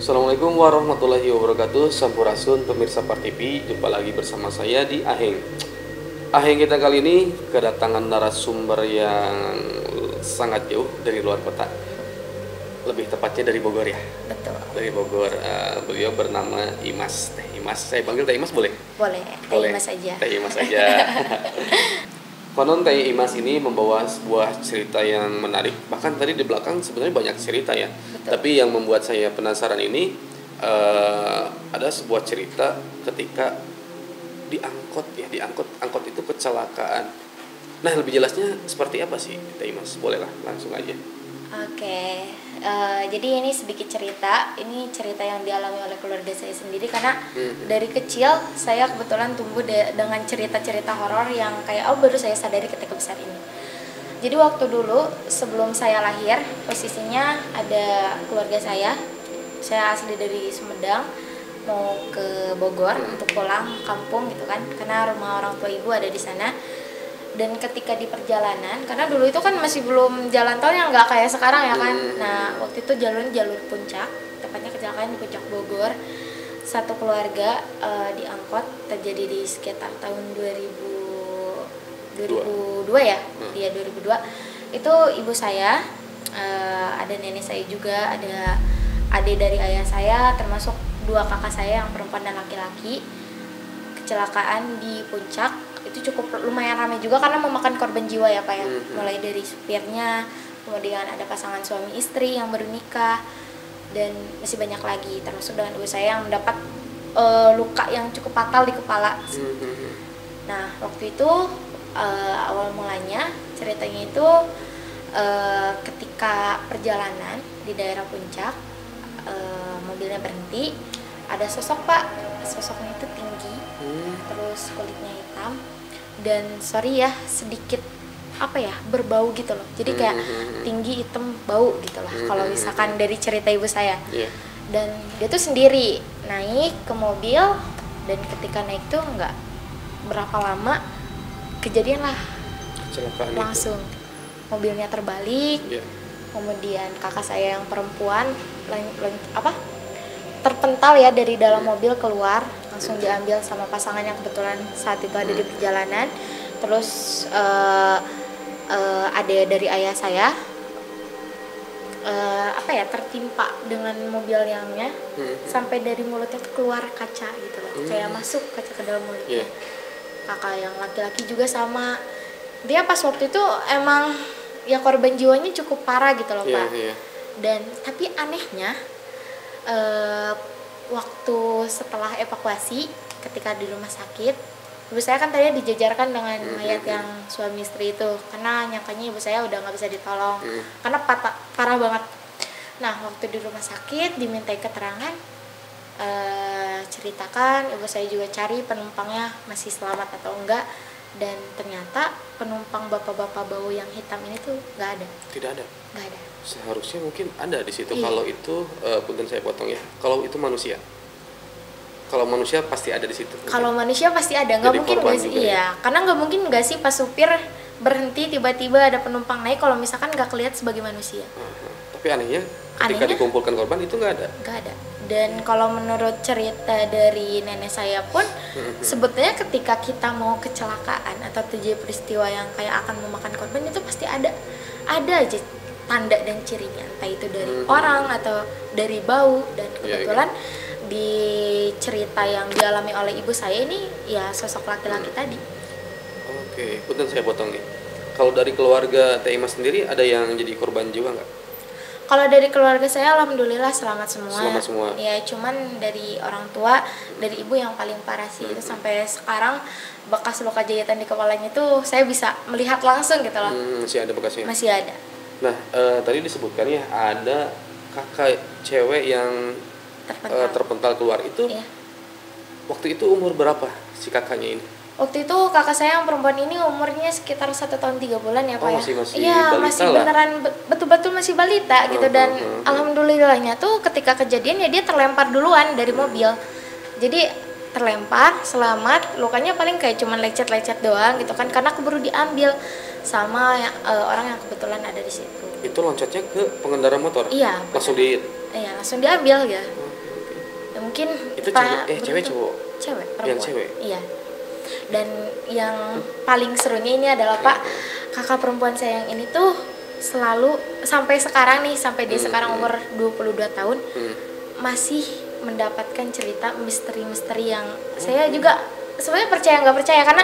Assalamualaikum warahmatullahi wabarakatuh. Sampurasun pemirsa Par TV, jumpa lagi bersama saya di Aheng. Aheng kita kali ini kedatangan narasumber yang sangat jauh dari luar kota. Lebih tepatnya dari Bogor ya. Betul. Dari Bogor. Beliau bernama Imas. Teh Imas. Saya panggil Teh Imas boleh? Boleh. Teh Imas aja. Teh Imas aja. Konon Teh Imas ini membawa sebuah cerita yang menarik. Bahkan tadi di belakang sebenarnya banyak cerita ya. Betul. Tapi yang membuat saya penasaran ini ada sebuah cerita ketika diangkut ya, angkot itu kecelakaan. Nah, lebih jelasnya seperti apa sih Teh Imas? Bolehlah langsung aja. Oke. Jadi ini sedikit cerita. Ini cerita yang dialami oleh keluarga saya sendiri karena dari kecil saya kebetulan tumbuh dengan cerita-cerita horor yang kayak baru saya sadari ketika besar ini. Jadi waktu dulu sebelum saya lahir, posisinya ada keluarga saya asli dari Sumedang, mau ke Bogor untuk pulang kampung gitu kan, karena rumah orang tua ibu ada di sana. Dan ketika di perjalanan, karena dulu itu kan masih belum jalan tol yang nggak kayak sekarang ya kan. Nah waktu itu jalur puncak, tepatnya kecelakaan di puncak Bogor. Satu keluarga diangkut, terjadi di sekitar tahun 2002 ya, dia 2002. Itu ibu saya, ada nenek saya juga, ada adik dari ayah saya, termasuk dua kakak saya yang perempuan dan laki-laki. Kecelakaan di puncak itu cukup lumayan ramai juga karena memakan korban jiwa ya Pak ya. Mulai dari supirnya, kemudian ada pasangan suami istri yang baru nikah, dan masih banyak lagi, termasuk dengan ibu saya yang mendapat luka yang cukup fatal di kepala. Nah waktu itu awal mulanya ceritanya itu ketika perjalanan di daerah puncak, mobilnya berhenti, ada sosok Pak. Sosoknya itu tinggi, terus kulitnya hitam, dan sorry ya sedikit berbau gitu loh. Jadi kayak tinggi, hitam, bau gitu lah kalau misalkan dari cerita ibu saya. Dan dia tuh sendiri naik ke mobil, dan ketika naik tuh nggak berapa lama kejadian lah, Kecelakaan langsung mobilnya terbalik. Kemudian kakak saya yang perempuan terpental ya dari dalam mobil keluar, langsung diambil sama pasangan yang kebetulan saat itu ada di perjalanan. Terus ada dari ayah saya tertimpa dengan mobil yangnya, sampai dari mulutnya tuh keluar kaca gitu loh, kayak masuk kaca ke dalam mulutnya. Kakak yang laki-laki juga sama, dia pas waktu itu emang ya korban jiwanya cukup parah gitu loh Pak. Dan tapi anehnya waktu setelah evakuasi, ketika di rumah sakit, ibu saya kan tadi dijajarkan dengan mayat yang suami istri itu, karena nyangkanya ibu saya udah nggak bisa ditolong karena parah banget. Nah waktu di rumah sakit dimintai keterangan, ceritakan, ibu saya juga cari penumpangnya masih selamat atau enggak, dan ternyata penumpang bapak-bapak bau yang hitam ini tuh nggak ada. Tidak ada. Nggak ada. Seharusnya mungkin ada di situ. Iya. Kalau itu punten saya potong ya. Kalau itu manusia. Kalau manusia pasti ada di situ. Kalau manusia pasti ada, nggak Jadi mungkin korban nggak sih? juga ya? Iya, karena nggak mungkin nggak sih pas supir berhenti tiba-tiba ada penumpang naik kalau misalkan nggak kelihatan sebagai manusia. Tapi anehnya ketika dikumpulkan korban itu nggak ada. Nggak ada. Dan kalau menurut cerita dari nenek saya pun, sebetulnya ketika kita mau kecelakaan atau terjadi peristiwa yang kayak akan memakan korban, itu pasti ada aja tanda dan cirinya, entah itu dari orang atau dari bau. Dan kebetulan di cerita yang dialami oleh ibu saya ini ya sosok laki-laki tadi. Oke, punten saya potong nih. Kalau dari keluarga Teh Imas sendiri ada yang jadi korban jiwa nggak? Kalau dari keluarga saya alhamdulillah selamat semua. Selamat semua. Ya cuman dari orang tua, dari ibu yang paling parah sih. Itu sampai sekarang bekas luka jahitan di kepalanya itu saya bisa melihat langsung gitu loh. Masih ada bekasnya? Masih ada. Nah, tadi disebutkan ya ada kakak cewek yang terpental keluar itu. Waktu itu umur berapa si kakaknya ini? Waktu itu kakak saya yang perempuan ini umurnya sekitar 1 tahun 3 bulan ya Pak ya. Masih iya, balita masih lah. beneran betul-betul masih balita gitu. Dan alhamdulillahnya tuh ketika kejadian ya dia terlempar duluan dari mobil. Jadi terlempar, selamat, lukanya paling kayak cuman lecet-lecet doang gitu kan, karena keburu diambil sama orang yang kebetulan ada di situ. Itu loncatnya ke pengendara motor? Iya. Langsung Iya, langsung diambil ya. mungkin Itu Pak cewek cowok? Cewek, perempuan. Yang cewek? Iya. Dan yang paling serunya ini adalah Pak, kakak perempuan saya yang ini tuh selalu sampai sekarang nih, sampai dia sekarang umur 22 tahun masih mendapatkan cerita misteri-misteri yang saya juga sebenarnya percaya nggak percaya, karena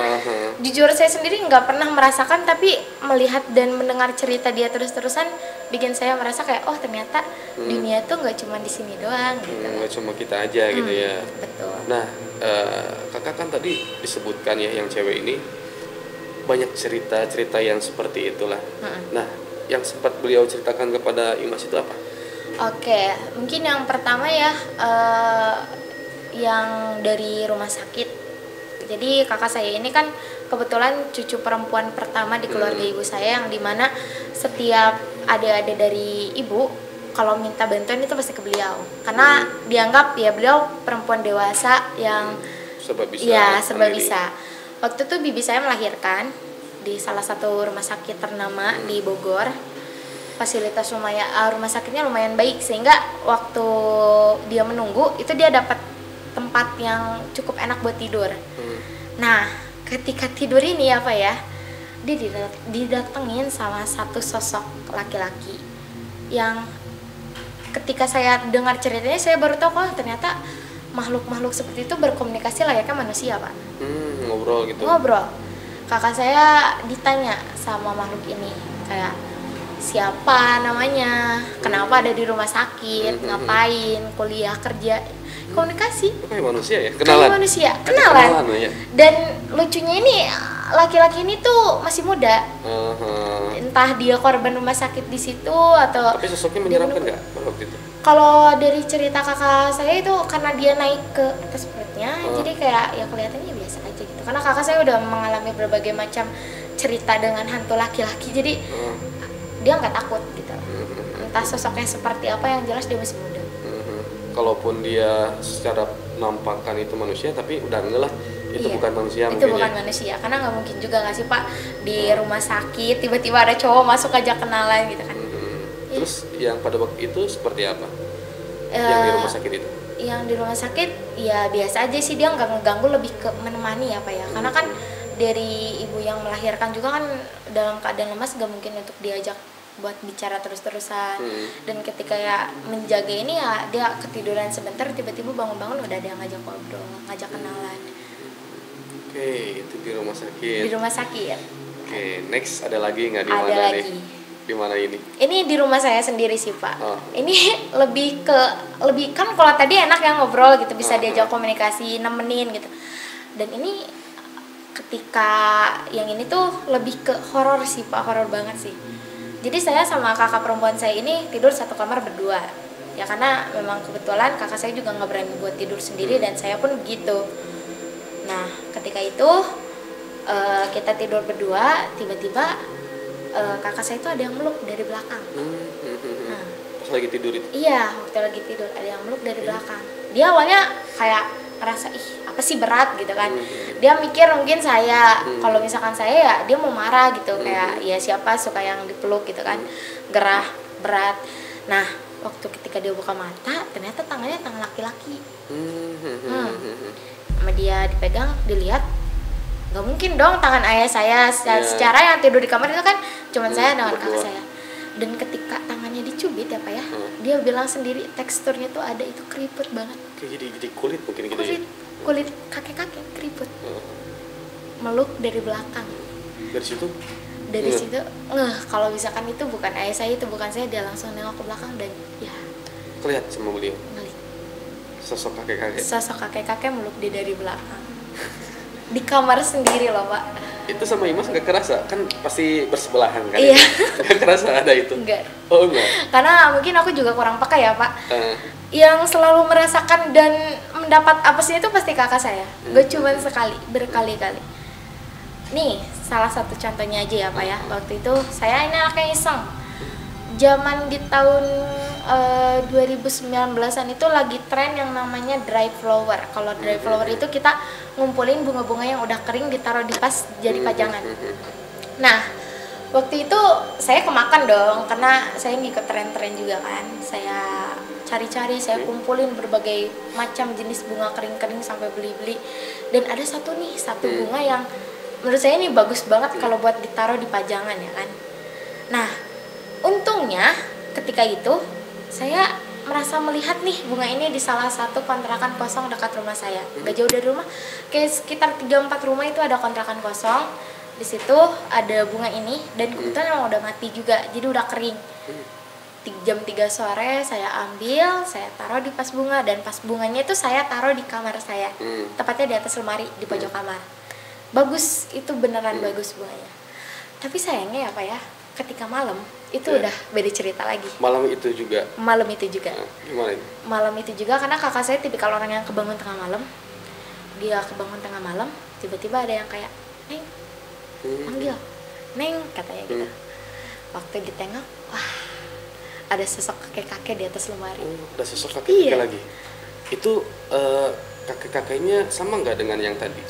jujur saya sendiri nggak pernah merasakan, tapi melihat dan mendengar cerita dia terus-terusan bikin saya merasa kayak oh ternyata dunia tuh nggak cuma di sini doang gitu. Nggak cuma kita aja gitu ya. Betul. Nah, kakak kan tadi disebutkan ya yang cewek ini banyak cerita-cerita yang seperti itulah. Nah, yang sempat beliau ceritakan kepada Imas itu apa? Oke, mungkin yang pertama ya yang dari rumah sakit. Jadi kakak saya ini kan kebetulan cucu perempuan pertama di keluarga ibu saya, yang dimana setiap adik-adik dari ibu kalau minta bantuan itu pasti ke beliau, karena dianggap ya beliau perempuan dewasa yang serba bisa. ya serba bisa. Waktu itu bibi saya melahirkan di salah satu rumah sakit ternama di Bogor. Fasilitas rumah sakitnya lumayan baik, sehingga waktu dia menunggu itu dia dapat tempat yang cukup enak buat tidur. Nah, ketika tidur ini apa ya, dia didatengin sama satu sosok laki-laki yang ketika saya dengar ceritanya saya baru tahu kok ternyata makhluk-makhluk seperti itu berkomunikasi layaknya manusia, Pak. Ngobrol gitu. Ngobrol. Kakak saya ditanya sama makhluk ini kayak siapa namanya, kenapa ada di rumah sakit, ngapain, kuliah, kerja, komunikasi. Kayak manusia ya, kenalan. Kayak manusia, kenalan. Ya. Dan lucunya ini laki-laki ini tuh masih muda. Entah dia korban rumah sakit di situ atau. Tapi sosoknya menyeramkan nggak waktu itu? Kalau dari cerita kakak saya itu karena dia naik ke atas perutnya, jadi kayak ya kelihatannya biasa aja gitu. Karena kakak saya udah mengalami berbagai macam cerita dengan hantu laki-laki, jadi dia nggak takut gitu. Entah sosoknya seperti apa, yang jelas dia masih muda. Kalaupun dia secara nampakkan itu manusia, tapi udah enggak lah, itu bukan manusia. Itu bukan manusia, karena nggak mungkin juga nggak sih Pak di rumah sakit tiba-tiba ada cowok masuk aja kenalan gitu kan. Terus yang pada waktu itu seperti apa? Yang di rumah sakit itu? Yang di rumah sakit ya biasa aja sih, dia nggak ngeganggu, lebih ke menemani apa ya, karena kan dari ibu yang melahirkan juga kan dalam keadaan lemas, gak mungkin untuk diajak buat bicara terus-terusan. Dan ketika ya menjaga ini ya dia ketiduran sebentar, tiba-tiba bangun-bangun udah ada yang ngajak ngobrol, ngajak kenalan. Oke, itu di rumah sakit. Di rumah sakit. Oke, next ada lagi nggak di Ada mana lagi. nih? Di mana ini? Ini di rumah saya sendiri sih Pak. Ini lebih kan kalau tadi enak ya ngobrol gitu, bisa diajak komunikasi, nemenin gitu. Dan ini ketika yang ini tuh lebih ke horor sih Pak, horor banget sih. Jadi saya sama kakak perempuan saya ini tidur satu kamar berdua. Ya karena memang kebetulan kakak saya juga nggak berani buat tidur sendiri, dan saya pun begitu. Nah ketika itu kita tidur berdua, tiba-tiba kakak saya itu ada yang meluk dari belakang. Nah, pas lagi tidur itu? Iya, waktu lagi tidur ada yang meluk dari belakang. Dia awalnya kayak ngerasa apa sih berat gitu kan. Dia mikir mungkin saya, kalau misalkan saya ya dia mau marah gitu, kayak ya siapa suka yang dipeluk gitu kan, gerah, berat. Nah waktu ketika dia buka mata, ternyata tangannya tangan laki-laki. Sama dia dipegang, dilihat, nggak mungkin dong tangan ayah saya. Secara yang tidur di kamar itu kan cuman saya dengan kakak saya. Dan ketika tangannya dicubit ya Pak ya, dia bilang sendiri teksturnya tuh ada itu keriput banget. Kayak jadi kulit mungkin gitu ya? Kulit kakek-kakek keriput. Meluk dari belakang. Dari situ? Dari situ, kalau misalkan itu bukan ayah saya, itu bukan saya, dia langsung nengok ke belakang dan ya kelihatan sama beliau? Ngeliat. Sosok kakek-kakek? Sosok kakek-kakek meluk dia dari belakang. Di kamar sendiri loh Pak. Itu sama Imas nggak kerasa? Kan pasti bersebelahan kan? Iya. Nggak kerasa ada itu? Enggak. Oh enggak? Karena mungkin aku juga kurang peka ya Pak. Yang selalu merasakan dan mendapat apa sih itu pasti kakak saya. Gak cuma sekali, berkali-kali. Nih salah satu contohnya aja ya Pak ya. Waktu itu saya ini anaknya iseng. Zaman di tahun 2019-an itu lagi tren yang namanya dry flower. Kalau dry flower itu kita ngumpulin bunga-bunga yang udah kering, ditaruh di vas jadi pajangan. Nah waktu itu saya kemakan dong, karena saya ngikut tren-tren juga kan. Saya cari-cari, saya kumpulin berbagai macam jenis bunga kering-kering sampai beli-beli. Dan ada satu bunga yang menurut saya ini bagus banget kalau buat ditaruh di pajangan ya kan. Nah, untungnya ketika itu saya merasa melihat nih bunga ini di salah satu kontrakan kosong dekat rumah saya. Gak jauh dari rumah, kayak sekitar 3-4 rumah itu ada kontrakan kosong. Di situ ada bunga ini dan kebetulan emang udah mati juga, jadi udah kering. Jam 3 sore saya ambil, saya taruh di vas bunga, dan vas bunganya itu saya taruh di kamar saya. Tepatnya di atas lemari di pojok kamar. Bagus, itu beneran bagus bunganya. Tapi sayangnya apa ya? Ketika malam itu udah beda cerita lagi. Malam itu juga. Malam itu juga. Gimana itu? Malam itu juga karena kakak saya tipikal orang yang kebangun tengah malam. Dia kebangun tengah malam, tiba-tiba ada yang kayak, "Neng." Manggil, "Neng," katanya gitu. Waktu ditengok, wah, ada sosok kakek-kakek di atas lemari. Ada sosok kakek-kakek lagi. Itu kakek-kakeknya sama nggak dengan yang tadi?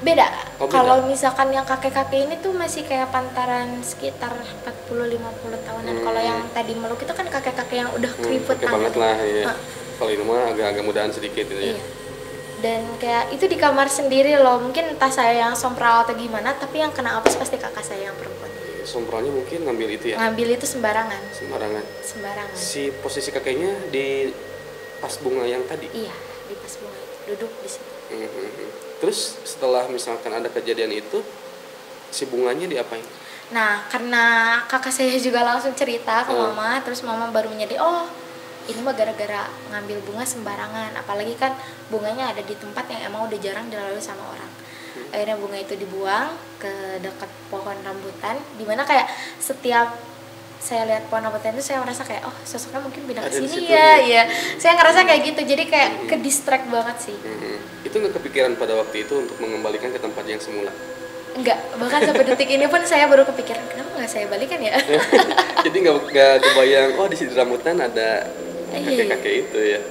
Beda. Beda. Kalau misalkan yang kakek-kakek ini tuh masih kayak pantaran sekitar 40-50 tahunan. Kalau yang tadi meluk itu kan kakek-kakek yang udah keriput banget lah ya. Kalau ini mah agak mudahan sedikit gitu ya. Dan kayak itu di kamar sendiri loh. Mungkin entah saya yang sompral atau gimana, tapi yang kena apes pasti kakak saya yang perempuan. Sompralnya mungkin ngambil itu ya? Ngambil itu sembarangan. Sembarangan. Si posisi kakeknya di pas bunga yang tadi? Iya, di pas bunga itu. Duduk di situ. Terus setelah misalkan ada kejadian itu, si bunganya diapain? Nah, karena kakak saya juga langsung cerita ke mama, terus mama baru menyadari, oh ini mah gara-gara ngambil bunga sembarangan. Apalagi kan bunganya ada di tempat yang emang udah jarang dilalui sama orang. Akhirnya bunga itu dibuang ke dekat pohon rambutan, dimana kayak setiap saya lihat pohon rambutan itu saya merasa kayak, oh sosoknya mungkin pindah ke sini ya. Saya ngerasa kayak gitu, jadi kayak ke distract banget sih. Itu nggak kepikiran pada waktu itu untuk mengembalikan ke tempat yang semula? Enggak, bahkan sampai detik ini pun saya baru kepikiran, kenapa nggak saya balikan ya? Jadi nggak kebayang, oh di sini rambutan ada kakek-kakek itu ya.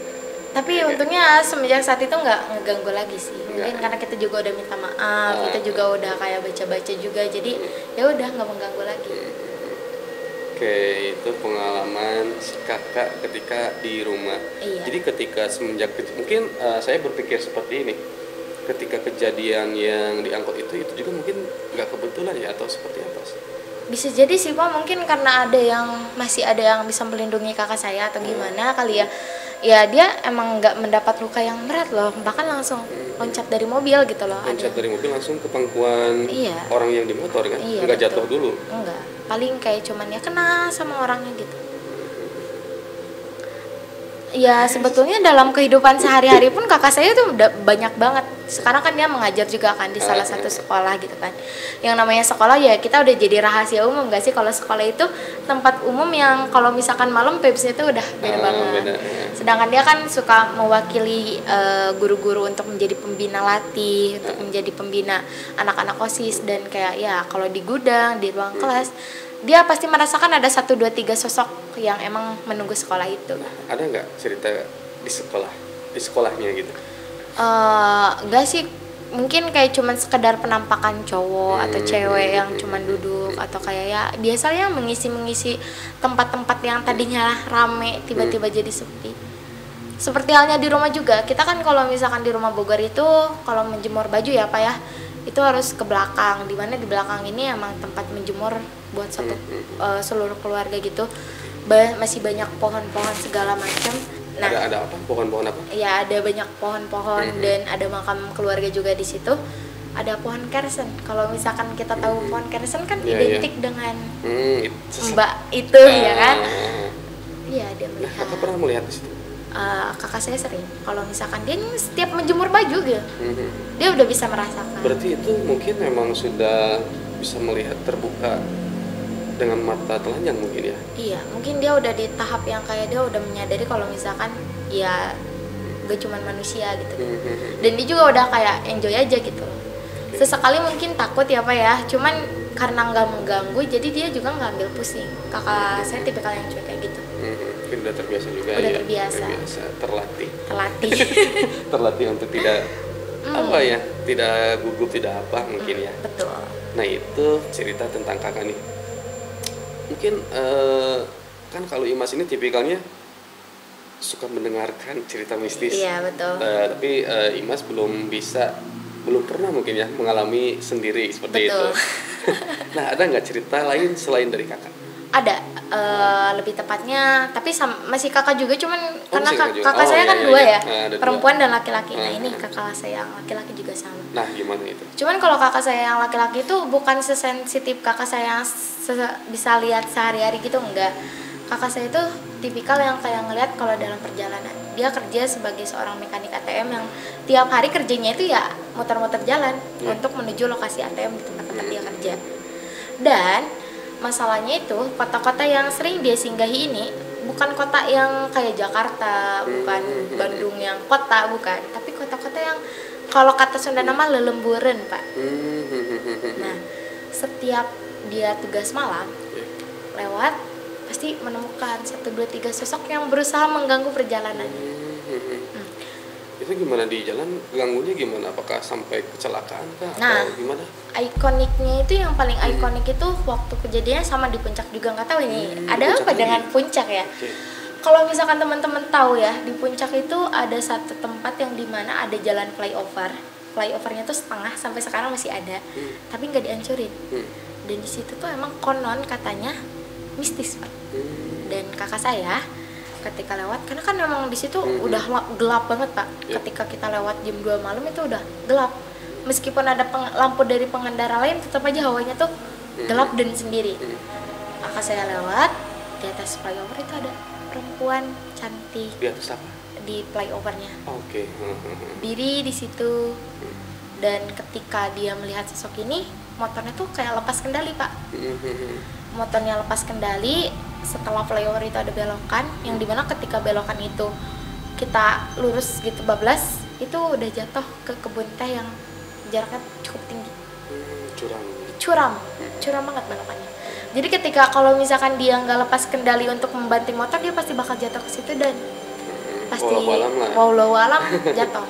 Tapi untungnya semenjak saat itu nggak ngeganggu lagi sih. Mungkin karena kita juga udah minta maaf, kita juga udah kayak baca-baca juga, jadi ya udah nggak mengganggu lagi. Oke, itu pengalaman si kakak ketika di rumah. Jadi ketika semenjak mungkin saya berpikir seperti ini, ketika kejadian yang diangkut itu juga mungkin nggak kebetulan ya, atau seperti apa sih? Bisa jadi sih Pak, mungkin karena masih ada yang bisa melindungi kakak saya atau gimana kali ya. Ya dia emang nggak mendapat luka yang berat loh, bahkan langsung loncat dari mobil gitu loh. Loncat dari mobil langsung ke pangkuan orang yang di motor kan? Nggak jatuh dulu? Enggak, paling kayak cuman ya kena sama orangnya gitu. Ya sebetulnya dalam kehidupan sehari-hari pun kakak saya tuh udah banyak banget. Sekarang kan dia mengajar juga kan di salah satu sekolah gitu kan. Yang namanya sekolah ya kita udah jadi rahasia umum gak sih, kalau sekolah itu tempat umum yang kalau misalkan malam vibes-nya itu udah beda banget. Sedangkan dia kan suka mewakili guru-guru untuk menjadi pembina latih, untuk menjadi pembina anak-anak OSIS, dan kayak ya kalau di gudang, di ruang kelas dia pasti merasakan ada 1, 2, 3 sosok yang emang menunggu sekolah itu. Ada nggak cerita di sekolahnya gitu? Enggak sih, mungkin kayak cuman sekedar penampakan cowok atau cewek yang cuman duduk, atau kayak ya biasanya mengisi tempat-tempat yang tadinya rame tiba-tiba jadi sepi. Seperti halnya di rumah juga, kita kan kalau misalkan di rumah Bogor itu kalau menjemur baju ya Pak ya, itu harus ke belakang, dimana di belakang ini emang tempat menjemur buat seluruh keluarga gitu. Masih banyak pohon-pohon segala macam. Nah, ada apa? Pohon-pohon apa? Ya ada banyak pohon-pohon dan ada makam keluarga juga di situ. Ada pohon kersen. Kalau misalkan kita tahu pohon kersen kan identik dengan mbak itu ya kan? Iya, dia melihat. Kakak pernah melihat di situ? Kakak saya sering. Kalau misalkan dia setiap menjemur baju gitu, dia udah bisa merasakan. Berarti itu mungkin memang sudah bisa melihat terbuka dengan mata telanjang mungkin ya? Iya, mungkin dia udah di tahap yang kayak dia udah menyadari kalau misalkan ya gak cuman manusia gitu. Dan dia juga udah kayak enjoy aja gitu. Sesekali mungkin takut ya Pak ya, cuman karena nggak mengganggu jadi dia juga nggak ambil pusing. Kakak saya tipikal yang cuek kayak gitu. Mungkin udah terbiasa juga. Udah terbiasa. Terlatih Terlatih untuk tidak tidak gugup, tidak apa mungkin ya. Betul. Nah itu cerita tentang kakak nih. Mungkin kan kalau Imas ini tipikalnya suka mendengarkan cerita mistis. Iya, betul. Tapi Imas belum pernah mungkin ya mengalami sendiri seperti Betul. itu. Nah, ada nggak cerita lain selain dari kakak? Ada, lebih tepatnya, tapi masih kakak juga, cuman karena masih kakak juga. kakak saya Iya, kan iya, dua iya. ya, Ada perempuan dan laki-laki. Nah, dua. ini kakak saya yang laki-laki juga sama. Nah, gimana itu? Cuman kalau kakak saya yang laki-laki itu bukan sesensitif kakak saya yang bisa lihat sehari-hari gitu, enggak. Kakak saya itu tipikal yang kayak ngelihat kalau dalam perjalanan. Dia kerja sebagai seorang mekanik ATM yang tiap hari kerjanya itu ya muter-muter jalan untuk menuju lokasi ATM di tempat-tempat dia kerja. Dan masalahnya itu kota-kota yang sering dia singgahi ini bukan kota yang kayak Jakarta, bukan Bandung yang kota, bukan, tapi kota-kota yang kalau kata Sunda nama lelemburen, Pak. Nah, setiap dia tugas malam lewat pasti menemukan 1, 2, 3 sosok yang berusaha mengganggu perjalanannya. Itu gimana di jalan, ganggunya gimana? Apakah sampai kecelakaan kah? Nah, atau gimana? Ikoniknya itu yang paling ikonik itu waktu kejadiannya sama di puncak juga, nggak tahu ini ada apa dengan puncak ya. Kalau misalkan teman-teman tahu ya, di puncak itu ada satu tempat yang dimana ada jalan flyovernya tuh setengah, sampai sekarang masih ada, tapi nggak dihancurin. Dan di situ tuh emang konon katanya mistis, Pak. Dan kakak saya ketika lewat, karena kan memang di situ udah gelap banget, Pak. Ketika kita lewat jam 2 malam itu udah gelap. Meskipun ada lampu dari pengendara lain, tetap aja hawanya tuh gelap dan sendiri. Kakak saya lewat, di atas flyover itu ada perempuan cantik. Di atas apa? Di flyovernya. Oke. Diri di situ. Dan ketika dia melihat sosok ini, motornya tuh kayak lepas kendali, Pak. Motornya lepas kendali. Setelah flyover itu ada belokan, yang dimana ketika belokan itu kita lurus gitu bablas, itu udah jatuh ke kebun teh yang jaraknya cukup tinggi. Curam banget belokannya. Jadi ketika kalau misalkan dia nggak lepas kendali untuk membanting motor, dia pasti bakal jatuh ke situ dan pasti wallahu alam jatuh.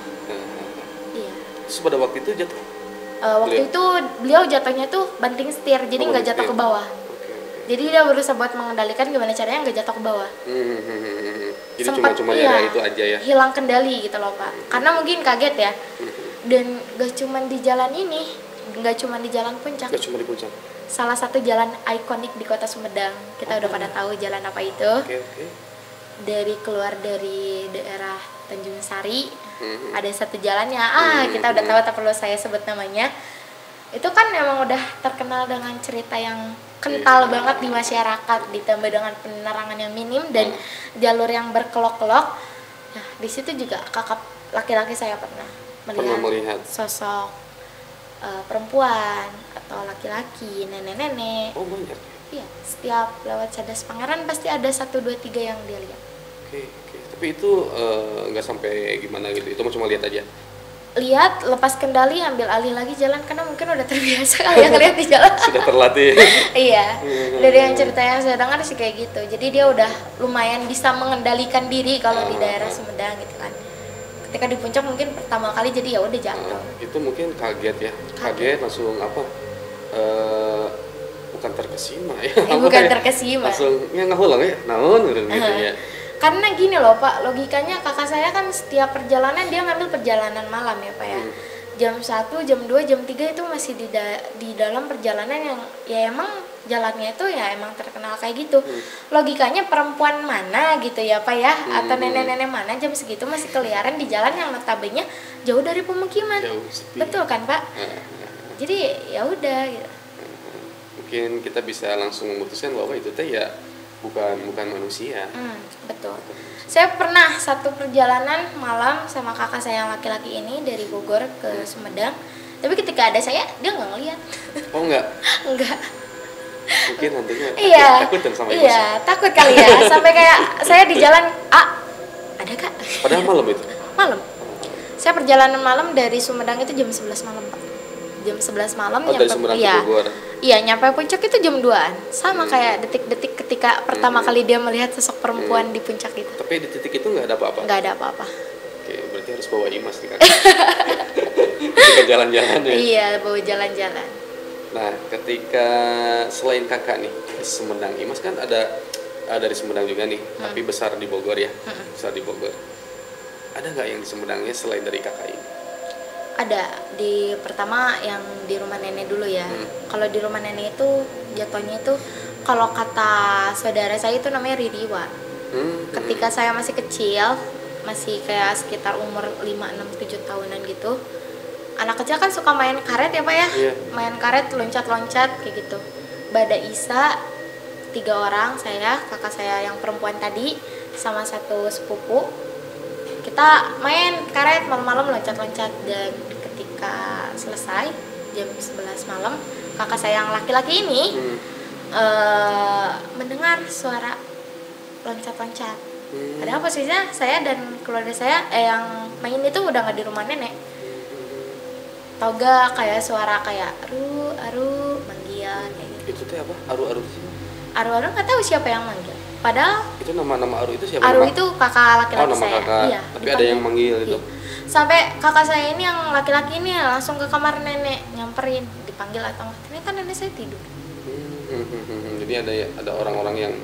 Iya. Terus pada waktu itu jatuh? Waktu itu beliau jatuhnya tuh banting setir, jadi nggak jatuh ke bawah. Jadi dia berusaha buat mengendalikan gimana caranya nggak jatuh ke bawah. Jadi cuma ya itu aja ya. Hilang kendali gitu loh, Pak. Karena mungkin kaget ya. Dan gak cuma di jalan ini, gak cuma di jalan puncak. Gak cuma di puncak. Salah satu jalan ikonik di Kota Sumedang. Kita udah pada tahu jalan apa itu. Dari keluar dari daerah Tanjung Sari, ada satu jalannya. Kita udah tahu, tak perlu saya sebut namanya. Itu kan memang udah terkenal dengan cerita yang kental banget di masyarakat, ditambah dengan penerangan yang minim dan jalur yang berkelok-kelok. Nah, di situ juga kakak laki-laki saya pernah melihat sosok perempuan atau laki-laki, nenek-nenek. Oh, banyak. Iya, setiap lewat Cadas Pangeran pasti ada 1, 2, 3 yang dia lihat. Oke. Tapi itu nggak sampai gimana gitu, itu cuma lihat aja. Lihat, lepas kendali, ambil alih lagi jalan, karena mungkin udah terbiasa kali ya ngeliat di jalan. Sudah terlatih. Iya, dari yang cerita yang saya dengar sih kayak gitu. Jadi dia udah lumayan bisa mengendalikan diri kalau di daerah Sumedang gitu kan. Ketika di puncak mungkin pertama kali, jadi ya udah jatuh. Itu mungkin kaget ya, kaget langsung apa? Bukan terkesima ya. Bukan terkesima. Langsung ngahulang ya, naon gitu ya. Karena gini loh, Pak, logikanya kakak saya kan setiap perjalanan dia ngambil perjalanan malam ya, Pak ya. Jam 1, jam 2, jam 3 itu masih di dalam perjalanan yang ya emang jalannya itu ya emang terkenal kayak gitu. Logikanya perempuan mana gitu ya, Pak ya, atau nenek-nenek mana jam segitu masih keliaran di jalan yang notabene jauh dari pemukiman. Betul kan, Pak? Jadi ya udah gitu. Mungkin kita bisa langsung memutuskan bahwa itu teh ya bukan manusia. Betul. Saya pernah satu perjalanan malam sama kakak saya yang laki-laki ini dari Bogor ke Sumedang. Tapi ketika ada saya, dia nggak ngeliat. Oh enggak? Enggak. Mungkin nantinya takut dan sama ibu. Iya, takut kali ya. Sampai kayak saya di jalan, ada kak? Padahal malam itu? Malam. Saya perjalanan malam dari Sumedang itu jam 11 malam, Pak. Jam 11 malam nyampe, dari Sumedang ke Bogor. Iya, nyampe puncak itu jam 2-an. Sama kayak detik-detik ketika pertama kali dia melihat sosok perempuan di puncak itu. Tapi di titik itu nggak ada apa-apa? Nggak ada apa-apa. Oke, berarti harus bawa Imas nih kan? Ketika jalan-jalan ya? Iya, bawa jalan-jalan. Nah, ketika selain kakak nih, Sumedang, Imas kan ada dari Sumedang juga nih, tapi besar di Bogor ya, besar di Bogor. Ada nggak yang di Sumedangnya selain dari kakak ini? Ada. Di pertama yang di rumah nenek dulu ya. Kalau di rumah nenek itu jatuhnya itu, kalau kata saudara saya itu namanya Ridiwa. Ketika saya masih kecil, masih kayak sekitar umur 5, 6, 7 tahunan gitu, anak kecil kan suka main karet ya Pak ya. Main karet, loncat-loncat kayak gitu. Bada Isa, 3 orang, saya, kakak saya yang perempuan tadi, sama satu sepupu. Kita main karet malam-malam, loncat-loncat. Dan ketika selesai jam 11 malam, kakak saya yang laki-laki ini mendengar suara loncat-loncat. Ada apa sih? Saya dan keluarga saya yang main itu udah nggak di rumah nenek. Tau gak kayak suara kayak aru manggil kayak gitu. Itu teh apa? Aru-aru sih? Aru-aru nggak tahu siapa yang manggil. Padahal itu nama Aru itu siapa? Aru itu kakak laki-laki nama saya. Kakak. Iya. Tapi ada yang manggil itu. Sampai kakak saya ini yang laki-laki ini langsung ke kamar nenek nyamperin, dipanggil atau enggak. Ternyata nenek saya tidur. Jadi ada orang-orang yang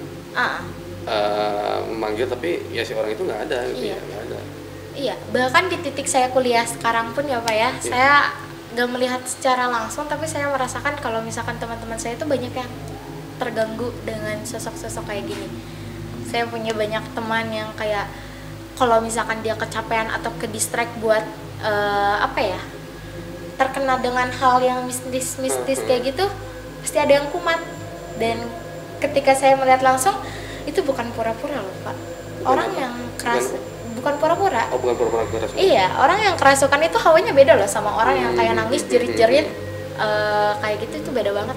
memanggil tapi ya si orang itu nggak ada gitu ya, nggak ada. Iya, bahkan di titik saya kuliah sekarang pun ya Pak ya, saya nggak melihat secara langsung, tapi saya merasakan kalau misalkan teman-teman saya itu banyak yang terganggu dengan sosok-sosok kayak gini. Saya punya banyak teman yang kayak kalau misalkan dia kecapean atau ke distract buat terkena dengan hal yang mistis kayak gitu, pasti ada yang kumat. Dan ketika saya melihat langsung, itu bukan pura-pura loh Pak. Orang yang keras, bukan pura-pura. Oh, bukan pura-pura keras. Iya, orang yang kerasukan itu hawanya beda loh sama orang yang kayak nangis jerit-jerit kayak gitu, itu beda banget.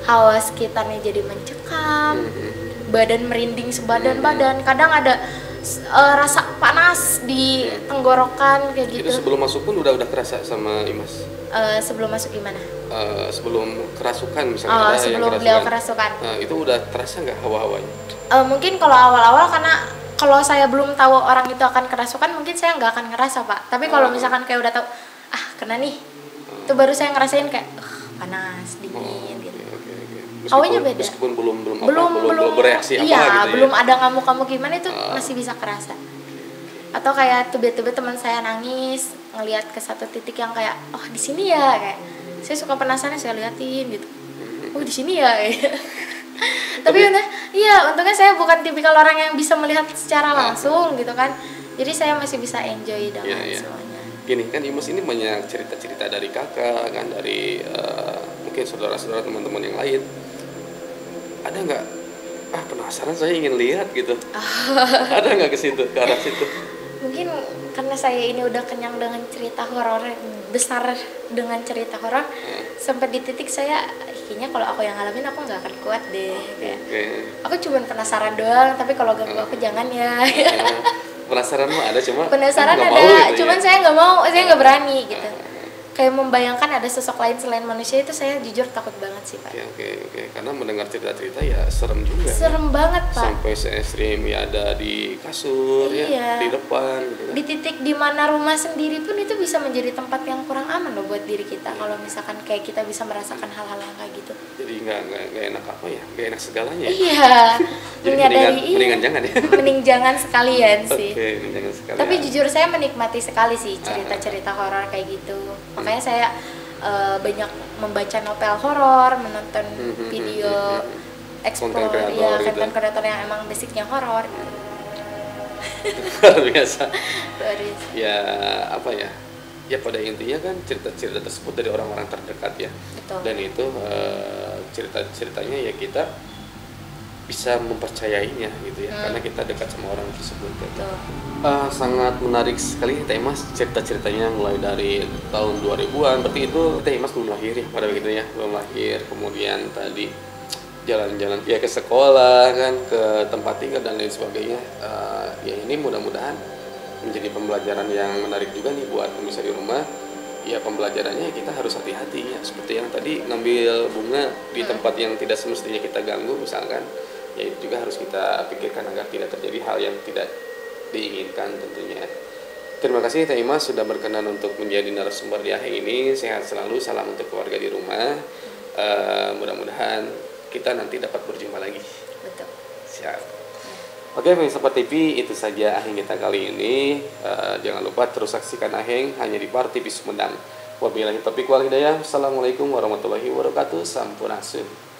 Hawa sekitarnya jadi mencekam, badan merinding sebadan-badan, kadang ada rasa panas di tenggorokan kayak gitu. Itu sebelum masuk pun udah kerasa sama Imas? Sebelum masuk gimana? Sebelum kerasukan misalnya ada sebelum yang beliau kerasukan. Itu udah terasa nggak hawa-hawanya? Mungkin kalau awal-awal karena kalau saya belum tahu orang itu akan kerasukan, mungkin saya nggak akan ngerasa Pak. Tapi kalau misalkan kayak udah tahu, kena nih, itu baru saya ngerasain kayak panas, dingin gitu. Awalnya beda. Meskipun belum bereaksi apa gitu ya. Belum ada ngamuk-ngamuk gimana itu masih bisa kerasa. Atau kayak tiba-tiba teman saya nangis ngelihat ke satu titik yang kayak di sini ya, kayak saya suka penasaran, saya liatin gitu. Di sini ya. Tapi untungnya saya bukan tipikal orang yang bisa melihat secara langsung gitu kan. Jadi saya masih bisa enjoy dengan semuanya. Gini kan Imas ini banyak cerita-cerita dari kakak kan, dari mungkin saudara-saudara teman-teman yang lain. Ada nggak penasaran, saya ingin lihat gitu? Ada nggak ke situ, ke arah situ? Mungkin karena saya ini udah kenyang dengan cerita horor, besar dengan cerita horor, sampai di titik saya kayaknya kalau aku yang ngalamin aku nggak akan kuat deh. Aku cuma penasaran doang, tapi kalau ganggu aku jangan ya. Penasaran mah ada, cuma penasaran ada, gitu, cuman ya? Saya nggak mau, saya nggak berani gitu. Kayak membayangkan ada sosok lain selain manusia itu saya jujur takut banget sih Pak. Oke. Karena mendengar cerita-cerita ya serem juga. Serem banget Pak. Sampai se-ekstrim ya ada di kasur ya, di depan gitu kan. Di titik dimana rumah sendiri pun itu bisa menjadi tempat yang kurang aman loh buat diri kita. Kalau misalkan kayak kita bisa merasakan hal-hal yang kayak gitu. Jadi nggak enak apa ya, nggak enak segalanya. Iya. Jadi mendingan jangan ya. Mending jangan sekalian sih. Oke, jangan sekalian. Tapi jujur saya menikmati sekali sih cerita-cerita horor kayak gitu. Makanya saya banyak membaca novel horor, menonton video explore konten kreator yang emang basicnya horor. Luar biasa. Ya apa ya? Ya pada intinya kan cerita-cerita tersebut dari orang-orang terdekat ya. Betul. Dan itu cerita-ceritanya ya kita bisa mempercayainya gitu ya, karena kita dekat sama orang tersebut. Sangat menarik sekali Teh Imas cerita-ceritanya, mulai dari tahun 2000-an, berarti itu Teh Imas belum lahir ya pada begitu ya, belum lahir. Kemudian tadi jalan-jalan ya ke sekolah kan, ke tempat tinggal dan lain sebagainya. Ya ini mudah-mudahan menjadi pembelajaran yang menarik juga nih buat pemirsa di rumah. Ya pembelajarannya kita harus hati-hati ya, seperti yang tadi ngambil bunga di tempat yang tidak semestinya kita ganggu misalkan, ya itu juga harus kita pikirkan agar tidak terjadi hal yang tidak diinginkan tentunya. Terima kasih Teh Imas sudah berkenan untuk menjadi narasumber di akhir ini. Sehat selalu, salam untuk keluarga di rumah. Mudah-mudahan kita nanti dapat berjumpa lagi. Betul. Oke, pemirsa Par TV, itu saja Aheng kita kali ini. Jangan lupa terus saksikan Aheng hanya di Par TV Sumedang. Wabillahi taufiq wal hidayah. Assalamualaikum warahmatullahi wabarakatuh. Sampurasun.